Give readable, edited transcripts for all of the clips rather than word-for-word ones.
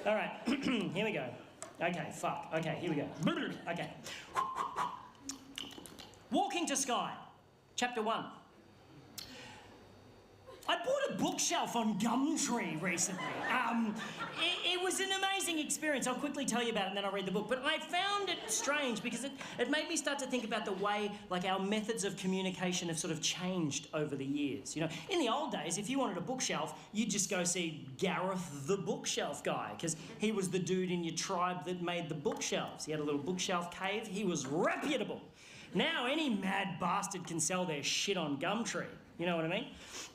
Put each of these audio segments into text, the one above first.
All right, here we go. Okay, fuck. Okay, here we go. Okay. Walking to Sky, Chapter 1. I bought a bookshelf on Gumtree recently. It was an amazing experience. I'll quickly tell you about it and then I'll read the book. But I found it strange because it made me start to think about the way like our methods of communication have sort of changed over the years. You know, in the old days, if you wanted a bookshelf, you'd just go see Gareth the bookshelf guy because he was the dude in your tribe that made the bookshelves. He had a little bookshelf cave. He was reputable. Now any mad bastard can sell their shit on Gumtree. You know what I mean?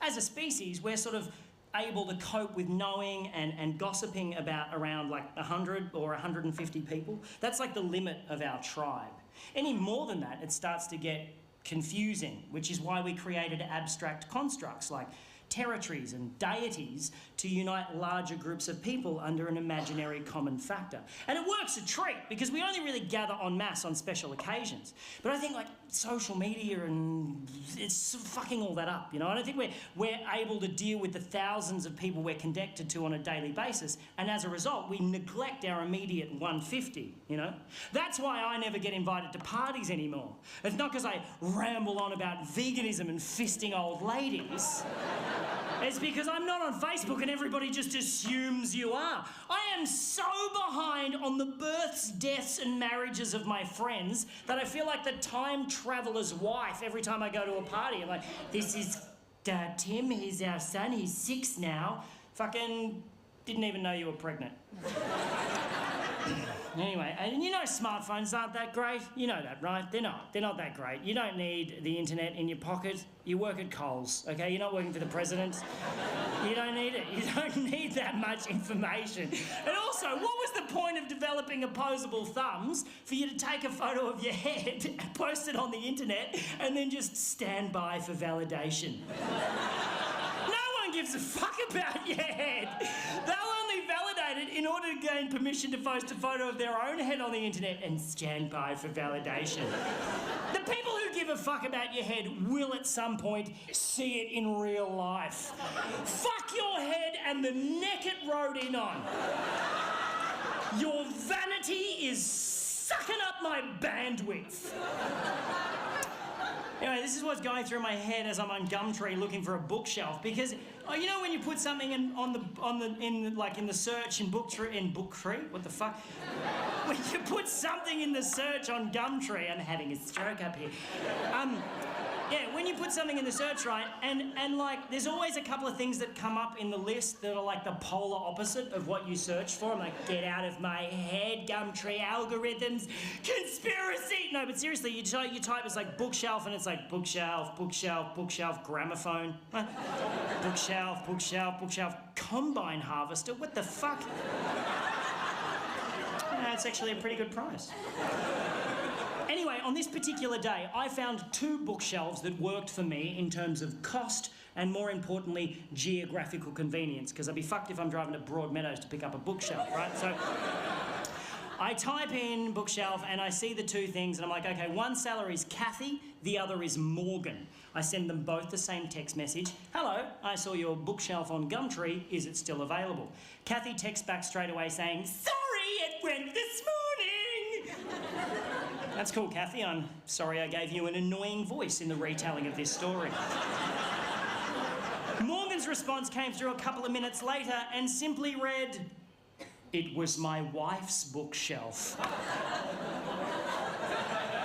As a species, we're sort of able to cope with knowing and gossiping about around like 100 or 150 people. That's like the limit of our tribe. Any more than that, it starts to get confusing, which is why we created abstract constructs like territories and deities to unite larger groups of people under an imaginary common factor. And it works a treat because we only really gather en masse on special occasions. But I think like social media and it's fucking all that up, you know. I don't think we're able to deal with the thousands of people we're connected to on a daily basis, and as a result we neglect our immediate 150, you know. That's why I never get invited to parties anymore. It's not because I ramble on about veganism and fisting old ladies. It's because I'm not on Facebook and everybody just assumes you are. I am so behind on the births, deaths and marriages of my friends that I feel like the time traveller's wife every time I go to a party. I'm like, this is Tim, he's our son, he's 6 now. Fucking didn't even know you were pregnant. Anyway, and you know smartphones aren't that great. You know that, right? They're not that great. You don't need the internet in your pocket. You work at Coles, okay? You're not working for the president. You don't need it. You don't need that much information. And also, what was the point of developing opposable thumbs for you to take a photo of your head, post it on the internet, and then just stand by for validation? No one gives a fuck about your head. They'll only validate it in order to gain permission to post a photo of their own head on the internet and stand by for validation. The people who give a fuck about your head will at some point see it in real life. Fuck your head and the neck it rode in on. Your vanity is sucking up my bandwidth. Anyway, this is what's going through my head as I'm on Gumtree looking for a bookshelf, because you know when you put something in the search in Booktree, what the fuck? When you put something in the search on Gumtree, I'm having a stroke up here. Yeah, when you put something in the search, right, and like there's always a couple of things that come up in the list that are like the polar opposite of what you search for. I'm like, get out of my head, Gumtree algorithms, conspiracy. No, but seriously, you type it's like bookshelf and it's like bookshelf, bookshelf, bookshelf, gramophone, bookshelf, bookshelf, bookshelf, combine harvester. What the fuck? It's actually a pretty good price. Anyway, on this particular day, I found 2 bookshelves that worked for me in terms of cost and, more importantly, geographical convenience, because I'd be fucked if I'm driving to Broadmeadows to pick up a bookshelf, right? So I type in bookshelf and I see the 2 things and I'm like, okay, one seller is Kathy, the other is Morgan. I send them both the same text message. Hello, I saw your bookshelf on Gumtree. Is it still available? Kathy texts back straight away saying, sorry, it went this morning. That's cool, Kathy. I'm sorry I gave you an annoying voice in the retelling of this story. Morgan's response came through a couple of minutes later and simply read, it was my wife's bookshelf.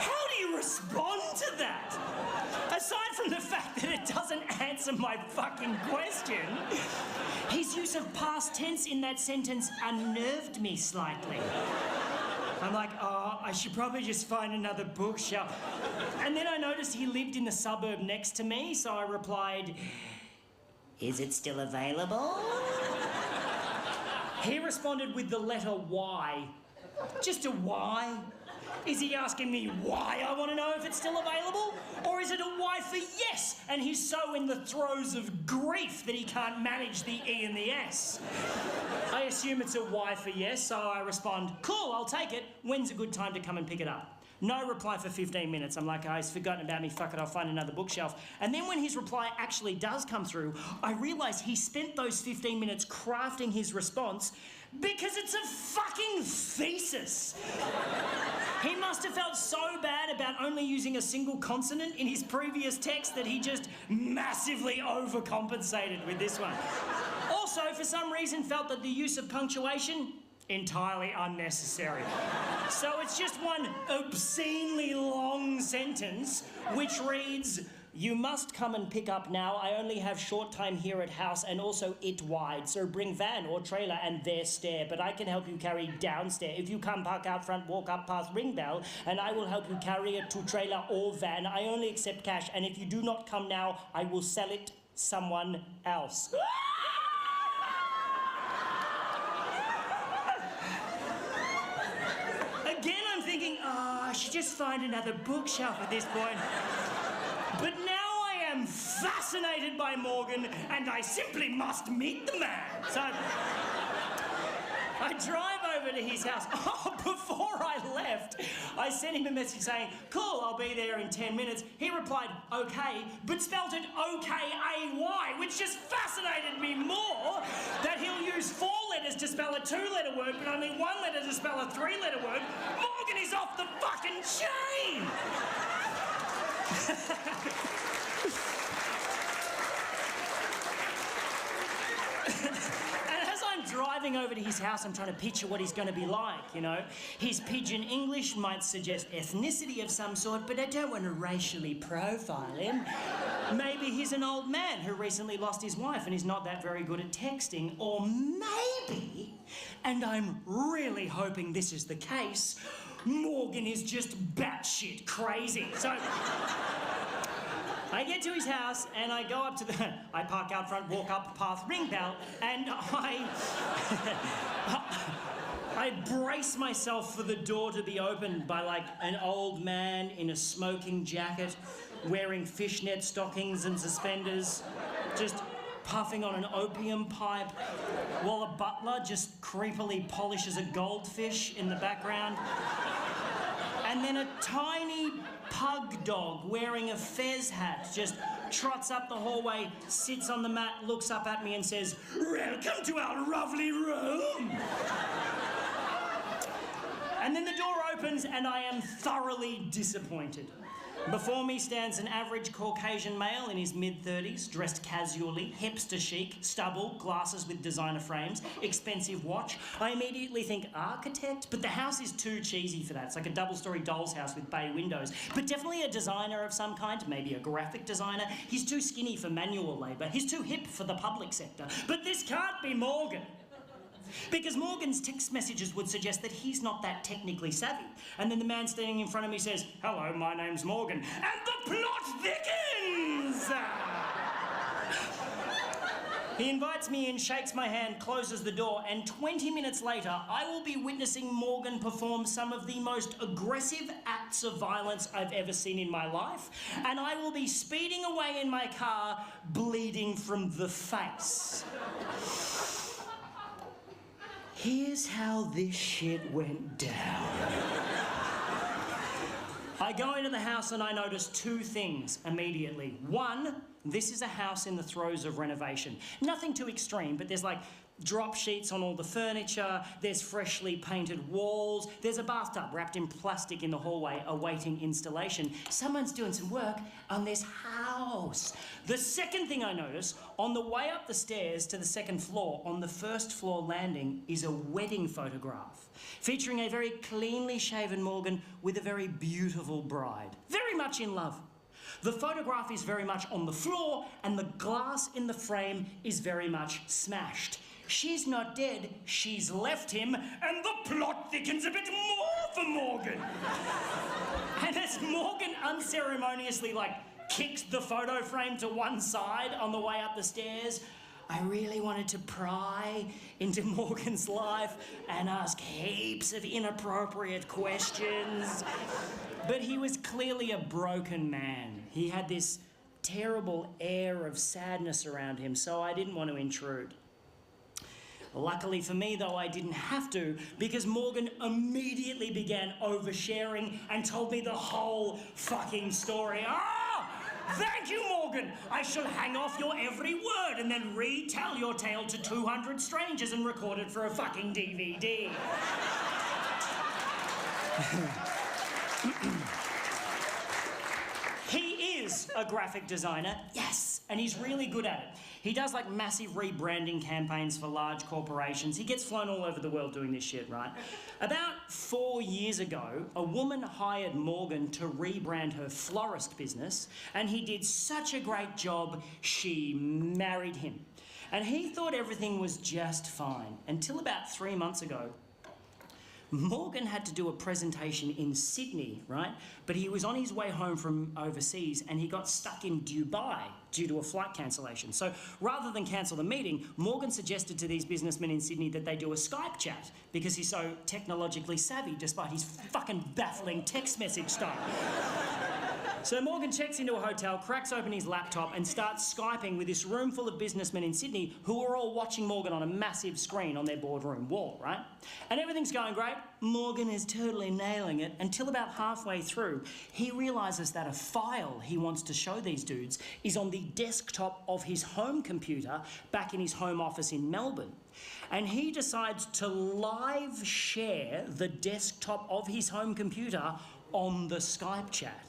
How do you respond to that? Aside from the fact that it doesn't answer my fucking question, his use of past tense in that sentence unnerved me slightly. I'm like, oh, I should probably just find another bookshelf. And then I noticed he lived in the suburb next to me, so I replied, is it still available? He responded with the letter Y. Just a Y? Is he asking me why I want to know if it's still available? Or is it a Y for yes, and he's so in the throes of grief that he can't manage the E and the S? I assume it's a Y for yes, so I respond, cool, I'll take it. When's a good time to come and pick it up? No reply for 15 minutes. I'm like, oh, he's forgotten about me, fuck it, I'll find another bookshelf. And then when his reply actually does come through, I realise he spent those 15 minutes crafting his response Because it's a fucking thesis. He must have felt so bad about only using a single consonant in his previous text that he just massively overcompensated with this one. Also, for some reason, felt that the use of punctuation, entirely unnecessary. So it's just one obscenely long sentence which reads, "You must come and pick up now. I only have short time here at house and also it wide. So bring van or trailer and there stair. But I can help you carry downstairs. If you come park out front, walk up past ring bell and I will help you carry it to trailer or van. I only accept cash and if you do not come now, I will sell it someone else." Again, I'm thinking, I should just find another bookshelf at this point. But now I am fascinated by Morgan and I simply must meet the man. So I drive over to his house. Oh, before I left, I sent him a message saying, "Cool, I'll be there in 10 minutes. He replied, "Okay," but spelled it O-K-A-Y, which just fascinated me more that he'll use 4 letters to spell a 2-letter word, but only 1 letter to spell a 3-letter word. Morgan is off the fucking chain! And as I'm driving over to his house, I'm trying to picture what he's going to be like, you know. His pidgin English might suggest ethnicity of some sort, but I don't want to racially profile him. Maybe he's an old man who recently lost his wife and is not that very good at texting. Or maybe, and I'm really hoping this is the case, Morgan is just batshit crazy. So I get to his house and I go up to I park out front, walk up past ring bell, and I brace myself for the door to be opened by like an old man in a smoking jacket, wearing fishnet stockings and suspenders, just puffing on an opium pipe, while a butler just creepily polishes a goldfish in the background. And then a tiny pug dog wearing a fez hat just trots up the hallway, sits on the mat, looks up at me and says, "Welcome to our lovely room." And then the door opens and I am thoroughly disappointed. Before me stands an average Caucasian male in his mid-30s, dressed casually, hipster chic, stubble, glasses with designer frames, expensive watch. I immediately think architect, but the house is too cheesy for that. It's like a double-story doll's house with bay windows. But definitely a designer of some kind, maybe a graphic designer. He's too skinny for manual labour. He's too hip for the public sector. But this can't be Morgan. Because Morgan's text messages would suggest that he's not that technically savvy. And then the man standing in front of me says, "Hello, my name's Morgan." And the plot thickens! He invites me in, shakes my hand, closes the door, and 20 minutes later, I will be witnessing Morgan perform some of the most aggressive acts of violence I've ever seen in my life. And I will be speeding away in my car, bleeding from the face. Here's how this shit went down. I go into the house and I notice 2 things immediately. 1, this is a house in the throes of renovation. Nothing too extreme, but there's like drop sheets on all the furniture, there's freshly painted walls, there's a bathtub wrapped in plastic in the hallway awaiting installation. Someone's doing some work on this house. The second thing I notice, on the way up the stairs to the 2nd floor, on the 1st floor landing, is a wedding photograph featuring a very cleanly shaven Morgan with a very beautiful bride, very much in love. The photograph is very much on the floor and the glass in the frame is very much smashed. She's not dead, she's left him, and the plot thickens a bit more for Morgan. And as Morgan unceremoniously, kicks the photo frame to one side on the way up the stairs, I really wanted to pry into Morgan's life and ask heaps of inappropriate questions. But he was clearly a broken man. He had this terrible air of sadness around him, so I didn't want to intrude. Luckily for me, though, I didn't have to, because Morgan immediately began oversharing and told me the whole fucking story. Thank you, Morgan. I shall hang off your every word and then retell your tale to 200 strangers and record it for a fucking DVD. He is a graphic designer, yes, and he's really good at it. He does like massive rebranding campaigns for large corporations. He gets flown all over the world doing this shit, right? About 4 years ago, a woman hired Morgan to rebrand her florist business, and he did such a great job, she married him. And he thought everything was just fine, until about 3 months ago. Morgan had to do a presentation in Sydney, right? But he was on his way home from overseas and he got stuck in Dubai due to a flight cancellation. So rather than cancel the meeting, Morgan suggested to these businessmen in Sydney that they do a Skype chat because he's so technologically savvy despite his fucking baffling text message style. So Morgan checks into a hotel, cracks open his laptop and starts Skyping with this room full of businessmen in Sydney who are all watching Morgan on a massive screen on their boardroom wall, right? And everything's going great. Morgan is totally nailing it until about halfway through, he realises that a file he wants to show these dudes is on the desktop of his home computer back in his home office in Melbourne. And he decides to live share the desktop of his home computer on the Skype chat.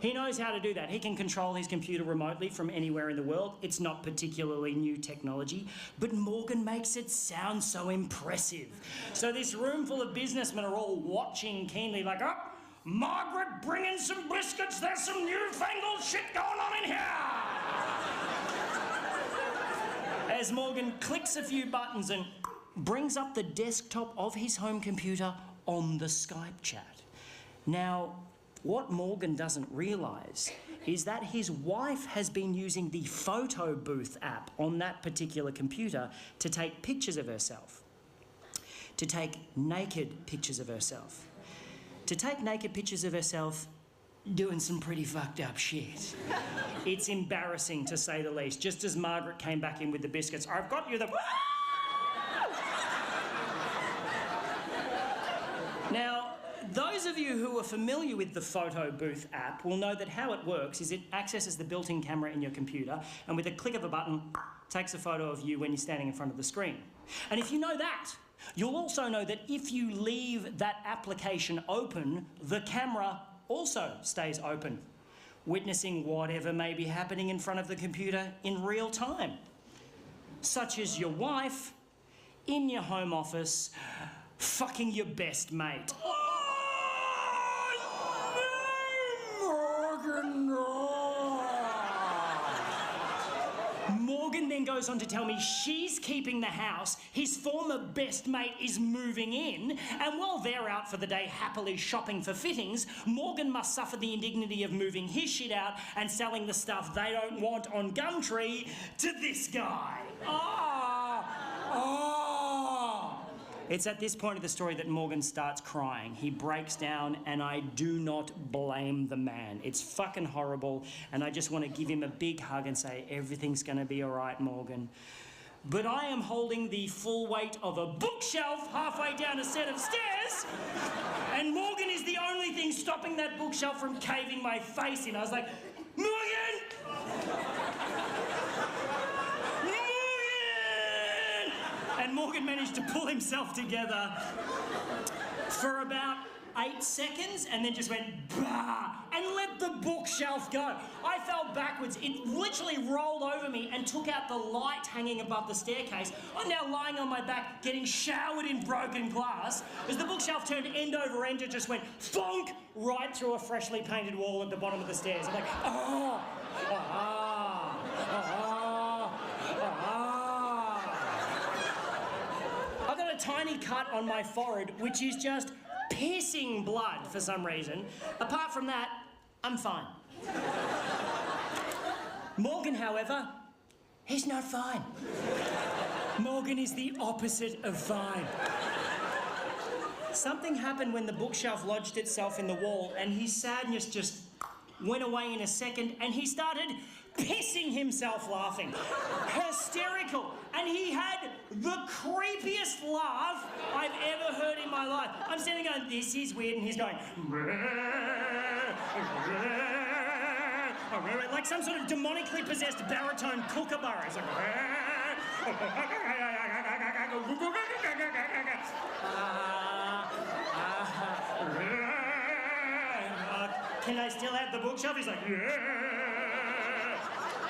He knows how to do that. He can control his computer remotely from anywhere in the world. It's not particularly new technology, but Morgan makes it sound so impressive. So this room full of businessmen are all watching keenly like, oh, Margaret, bring in some biscuits. There's some newfangled shit going on in here. As Morgan clicks a few buttons and brings up the desktop of his home computer on the Skype chat. Now, what Morgan doesn't realise is that his wife has been using the photo booth app on that particular computer to take pictures of herself. To take naked pictures of herself. To take naked pictures of herself doing some pretty fucked up shit. It's embarrassing to say the least. Just as Margaret came back in with the biscuits, I've got you the... Now, those of you who are familiar with the photo booth app will know that how it works is it accesses the built-in camera in your computer and with a click of a button takes a photo of you when you're standing in front of the screen. And if you know that, you'll also know that if you leave that application open, the camera also stays open, witnessing whatever may be happening in front of the computer in real time, such as your wife in your home office fucking your best mate. Morgan then goes on to tell me she's keeping the house, his former best mate is moving in, and while they're out for the day happily shopping for fittings, Morgan must suffer the indignity of moving his shit out and selling the stuff they don't want on Gumtree to this guy. It's at this point of the story that Morgan starts crying. He breaks down, and I do not blame the man. It's fucking horrible, and I just want to give him a big hug and say, everything's going to be all right, Morgan. But I am holding the full weight of a bookshelf halfway down a set of stairs, and Morgan is the only thing stopping that bookshelf from caving my face in. I was like, Morgan! And Morgan managed to pull himself together for about 8 seconds and then just went, bah, and let the bookshelf go. I fell backwards. It literally rolled over me and took out the light hanging above the staircase. I'm now lying on my back, getting showered in broken glass, as the bookshelf turned end over end and just went thonk right through a freshly painted wall at the bottom of the stairs. I'm like, ah, ah, ah, ah. Tiny cut on my forehead, which is just pissing blood for some reason. Apart from that, I'm fine. Morgan, however, he's not fine. Morgan is the opposite of fine. Something happened when the bookshelf lodged itself in the wall, and his sadness just went away in a second, and he started pissing himself laughing. Hysterical. And he had the creepiest laugh I've ever heard in my life. I'm standing going, this is weird, and he's going, like some sort of demonically possessed baritone kookaburra. It's like... Can I still have the bookshelf? He's like...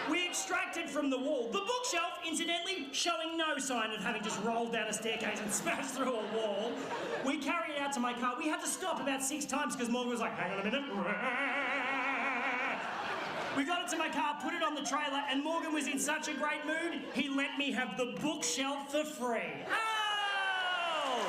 We extracted from the wall. The bookshelf, incidentally, showing no sign of having just rolled down a staircase and smashed through a wall. We carried it out to my car. We had to stop about 6 times because Morgan was like, hang on a minute. We got it to my car, put it on the trailer, and Morgan was in such a great mood, he let me have the bookshelf for free. Oh!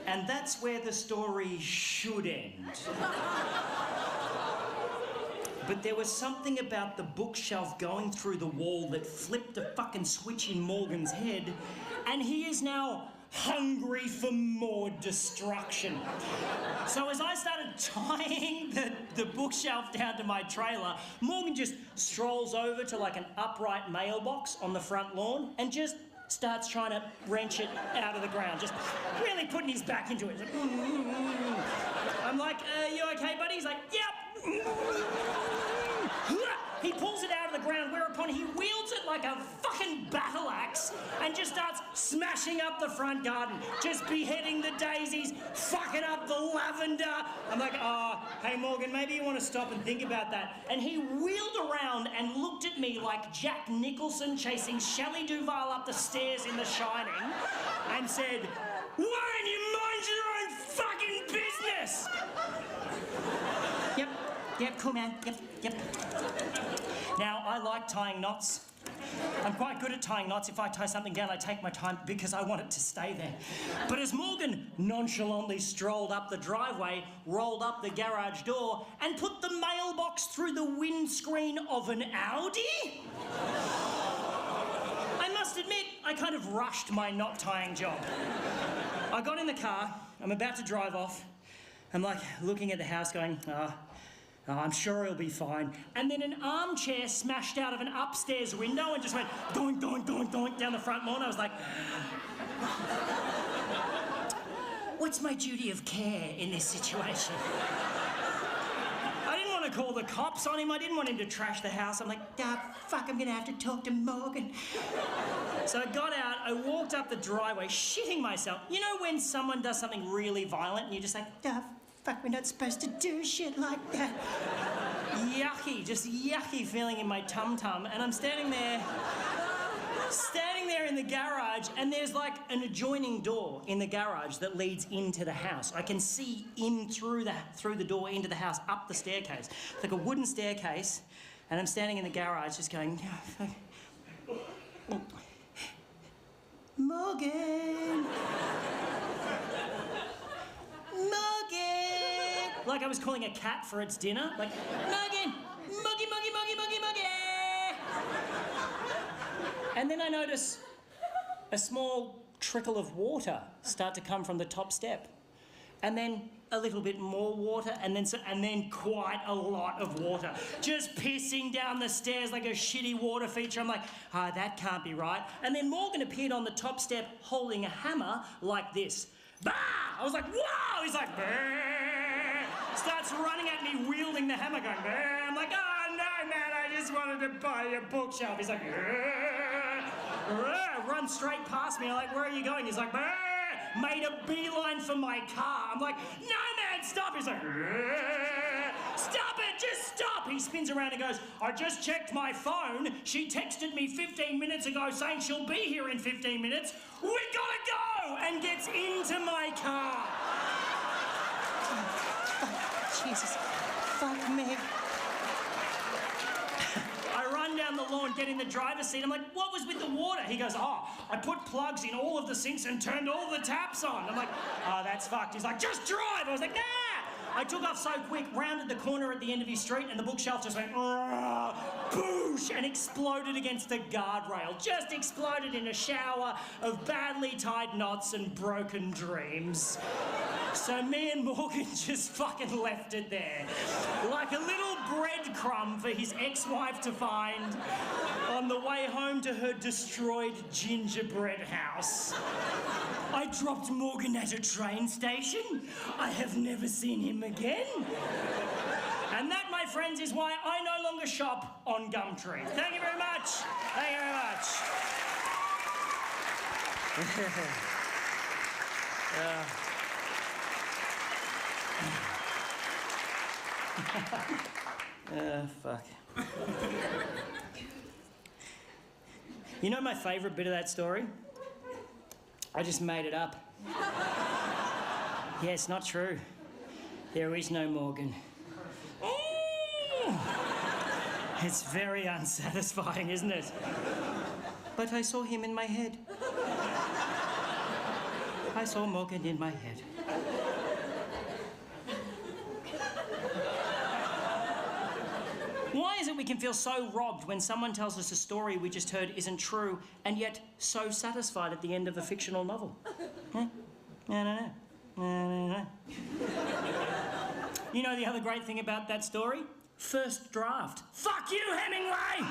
And that's where the story should end. But there was something about the bookshelf going through the wall that flipped a fucking switch in Morgan's head, and he is now hungry for more destruction. So as I started tying the bookshelf down to my trailer, Morgan just strolls over to like an upright mailbox on the front lawn and just starts trying to wrench it out of the ground, just really putting his back into it. Like, I'm like, you okay, buddy? He's like, yep. He pulls it out of the ground, whereupon he wields it like a fucking battle axe and just starts smashing up the front garden, just beheading the daisies, fucking up the lavender. I'm like, oh, hey, Morgan, maybe you want to stop and think about that. And he wheeled around and looked at me like Jack Nicholson chasing Shelley Duvall up the stairs in The Shining and said, why don't you mind your own fucking business? Yep, cool, man. Yep. Now, I like tying knots. I'm quite good at tying knots. If I tie something down, I take my time because I want it to stay there. But as Morgan nonchalantly strolled up the driveway, rolled up the garage door, and put the mailbox through the windscreen of an Audi, I must admit, I kind of rushed my knot tying job. I got in the car, I'm about to drive off. I'm like looking at the house going, I'm sure he'll be fine. And then an armchair smashed out of an upstairs window and just went doink, doink, doink, doink down the front lawn. I was like, what's my duty of care in this situation? I didn't want to call the cops on him. I didn't want him to trash the house. I'm like, fuck, I'm gonna have to talk to Morgan. So I got out, I walked up the driveway, shitting myself. You know when someone does something really violent and you're just like, fuck, we're not supposed to do shit like that. Yucky, just yucky feeling in my tum-tum. And I'm standing there in the garage, and there's like an adjoining door in the garage that leads into the house. I can see in through the door into the house, up the staircase. It's like a wooden staircase, and I'm standing in the garage just going, Morgan! Like I was calling a cat for its dinner. Like, Morgan! Muggy, muggy, muggy, muggy, muggy! And then I notice a small trickle of water start to come from the top step. And then a little bit more water, and then quite a lot of water. Just pissing down the stairs like a shitty water feature. I'm like, that can't be right. And then Morgan appeared on the top step holding a hammer like this. Bah! I was like, whoa! He's like, bah! Starts running at me, wielding the hammer, going, bah! I'm like, oh no, man, I just wanted to buy a bookshelf. He's like, run straight past me. I'm like, where are you going? He's like, bah! Made a beeline for my car. I'm like, no, man, stop. He's like, stop it, just stop. He spins around and goes, I just checked my phone. She texted me 15 minutes ago saying she'll be here in 15 minutes. We gotta go! And gets into my car. Jesus, fuck me. I run down the lawn, get in the driver's seat. I'm like, what was with the water? He goes, I put plugs in all of the sinks and turned all the taps on. I'm like, that's fucked. He's like, just drive. I was like, nah. I took off so quick, rounded the corner at the end of his street, and the bookshelf just went, boosh, and exploded against the guardrail. Just exploded in a shower of badly tied knots and broken dreams. So me and Morgan just fucking left it there. Like a little breadcrumb for his ex-wife to find on the way home to her destroyed gingerbread house. I dropped Morgan at a train station. I have never seen him again. And that, my friends, is why I no longer shop on Gumtree. Thank you very much. Thank you very much. Fuck. You know my favourite bit of that story? I just made it up. Yeah, it's not true. There is no Morgan. It's very unsatisfying, isn't it? But I saw him in my head. I saw Morgan in my head. Why is it we can feel so robbed when someone tells us a story we just heard isn't true, and yet so satisfied at the end of a fictional novel? Huh? I don't know. You know the other great thing about that story? First draft. Fuck you, Hemingway!